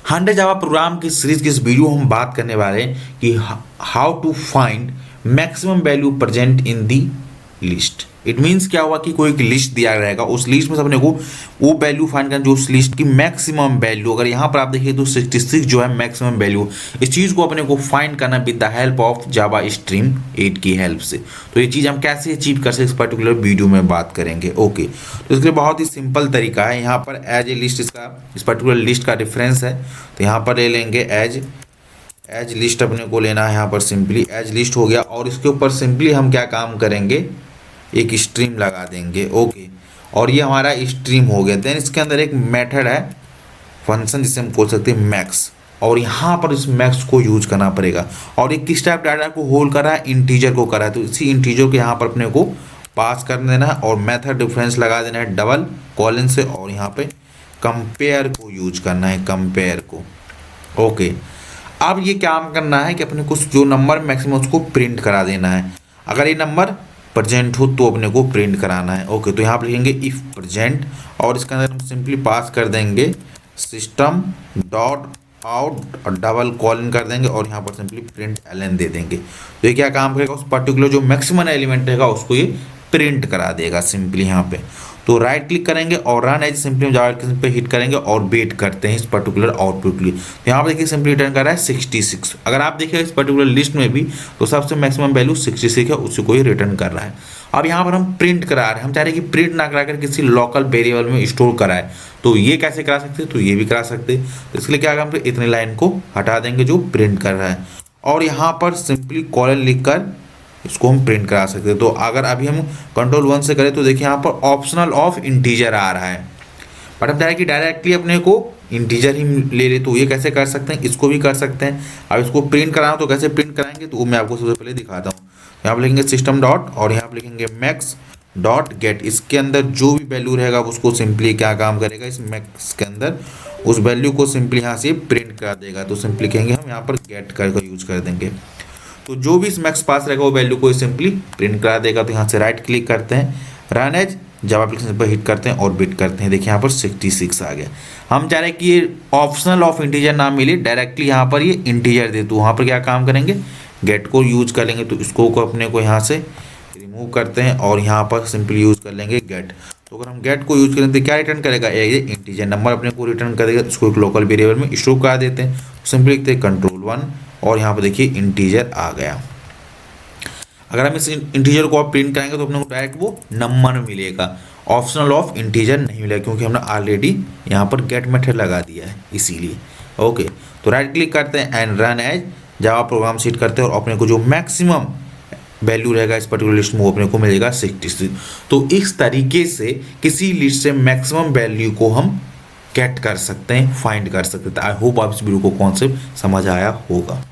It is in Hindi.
100 जावा प्रोग्राम की सीरीज की इस वीडियो में हम बात करने वाले हैं कि how to find maximum value present in the list. It means क्या हुआ कि कोई एक लिस्ट दिया रहेगा, उस लिस्ट में अपने को वो वैल्यू फाइंड करना जो उस लिस्ट की मैक्सिमम वैल्यू, अगर यहाँ पर आप देखिए तो 66 जो है मैक्सिमम वैल्यू, इस चीज़ को अपने को फाइंड करना with the help of Java stream 8 की हेल्प से। तो ये चीज़ हम कैसे अचीव कर सकते इस पर्टिकुलर वीडियो में बात करेंगे। ओके, तो इसके लिए बहुत ही सिंपल तरीका है। यहाँ पर एज ए लिस्ट इसका इस पर्टिकुलर लिस्ट का डिफरेंस है, तो यहाँ पर ले लेंगे एज लिस्ट अपने को लेना है। यहाँ पर सिंपली एज लिस्ट हो गया और इसके ऊपर सिंपली हम क्या काम करेंगे, एक स्ट्रीम लगा देंगे। ओके, और ये हमारा स्ट्रीम हो गया। देन इसके अंदर एक मेथड है फंक्शन जिसे हम बोल सकते हैं मैक्स, और यहाँ पर इस मैक्स को यूज करना पड़ेगा। और ये किस टाइप डाटा को होल्ड कर रहा है, इंटीजर को कर रहा है, तो इसी इंटीजर को यहाँ पर अपने को पास कर देना है और मेथड डिफरेंस लगा देना है डबल कॉलन से, और यहाँ पे कंपेयर को यूज करना है, कंपेयर को। ओके, अब ये काम करना है कि अपने को जो नंबर मैक्सिमम उसको प्रिंट करा देना है। अगर ये नंबर प्रेजेंट हो तो अपने को प्रिंट कराना है। ओके, तो यहाँ पर लिखेंगे इफ प्रेजेंट और इसके अंदर हम सिंपली पास कर देंगे सिस्टम डॉट आउट और डबल कॉलन कर देंगे और यहाँ पर सिंपली प्रिंट एलन दे देंगे। तो ये क्या काम करेगा, उस पर्टिकुलर जो मैक्सिमम एलिमेंट रहेगा उसको ये प्रिंट करा देगा सिंपली यहाँ पे। तो राइट क्लिक करेंगे और रन एज सिंपली जावा पे हिट करेंगे और वेट करते हैं इस पर्टिकुलर आउटपुट के लिए। तो यहाँ पर देखिए सिंपली रिटर्न कर रहा है 66। अगर आप देखिए इस पर्टिकुलर लिस्ट में भी तो सबसे मैक्सिमम वैल्यू 66 है, उसी को ही रिटर्न कर रहा है। अब यहाँ पर हम प्रिंट करा रहे हैं, हम चाह रहे हैं कि प्रिंट ना करा कर किसी लोकल वेरिएबल में स्टोर कराए। तो ये कैसे करा सकते हैं, तो ये भी करा सकते हैं। तो इसके लिए क्या काम करें, इतनी लाइन को हटा देंगे जो प्रिंट कर रहा है और यहाँ पर सिंपली कॉलन लिख कर इसको हम प्रिंट करा सकते हैं। तो अगर अभी हम कंट्रोल 1 से करें तो देखिए यहाँ पर ऑप्शनल ऑफ इंटीजर आ रहा है, बट हम चाह रहे हैं कि डायरेक्टली अपने को इंटीजर ही ले ले। तो ये कैसे कर सकते हैं, इसको भी कर सकते हैं। अब इसको प्रिंट कराना तो कैसे प्रिंट कराएंगे, तो वो मैं आपको सबसे पहले दिखाता हूँ। यहाँ पर लिखेंगे सिस्टम डॉट और यहाँ पर लिखेंगे मैक्स डॉट गेट। इसके अंदर जो भी वैल्यू रहेगा उसको सिंपली क्या काम करेगा, इस मैक्स के अंदर उस वैल्यू को सिंपली यहाँ से प्रिंट करा देगा। तो सिंपली कहेंगे हम यहाँ पर गेट कर यूज कर देंगे, तो जो भी इस मैक्स पास रहेगा वो वैल्यू को सिंपली प्रिंट करा देगा। तो यहाँ से राइट क्लिक करते हैं, रन एज जावा एप्लीकेशन पर हिट करते हैं और बिट करते हैं। देखिए यहाँ पर 66 आ गया। हम चाह रहे हैं कि ये ऑप्शनल ऑफ इंटीजर ना मिले, डायरेक्टली यहाँ पर ये इंटीजर दे। तो वहाँ पर क्या काम करेंगे, गेट को यूज कर लेंगे। तो इसको अपने को यहाँ से रिमूव करते हैं और यहाँ पर सिंपली यूज कर लेंगे गेट। तो अगर हम गेट को यूज करें तो क्या रिटर्न करेगा, ये इंटीजर नंबर अपने को रिटर्न करेगा। इसको एक लोकल वेरिएबल में स्टोर करा देते हैं। सिंपली लिखते हैं कंट्रोल 1 और यहाँ पर देखिए इंटीजर आ गया। अगर हम इस इंटीजर को आप प्रिंट करेंगे तो अपने को डायरेक्ट वो नंबर मिलेगा, ऑप्शनल ऑफ इंटीजर नहीं मिलेगा, क्योंकि हमने ऑलरेडी यहाँ पर गेट मेथड लगा दिया है इसीलिए। ओके, तो राइट क्लिक करते हैं and run as Java program set करते हैं और अपने को जो मैक्सिमम वैल्यू रहेगा इस पर्टिकुलर लिस्ट में वो अपने को मिलेगा 66। तो इस तरीके से किसी लिस्ट से मैक्सिमम वैल्यू को हम गेट कर सकते हैं, फाइंड कर सकते हैं। आई होप आप इस वीडियो को कॉन्सेप्ट समझ आया होगा।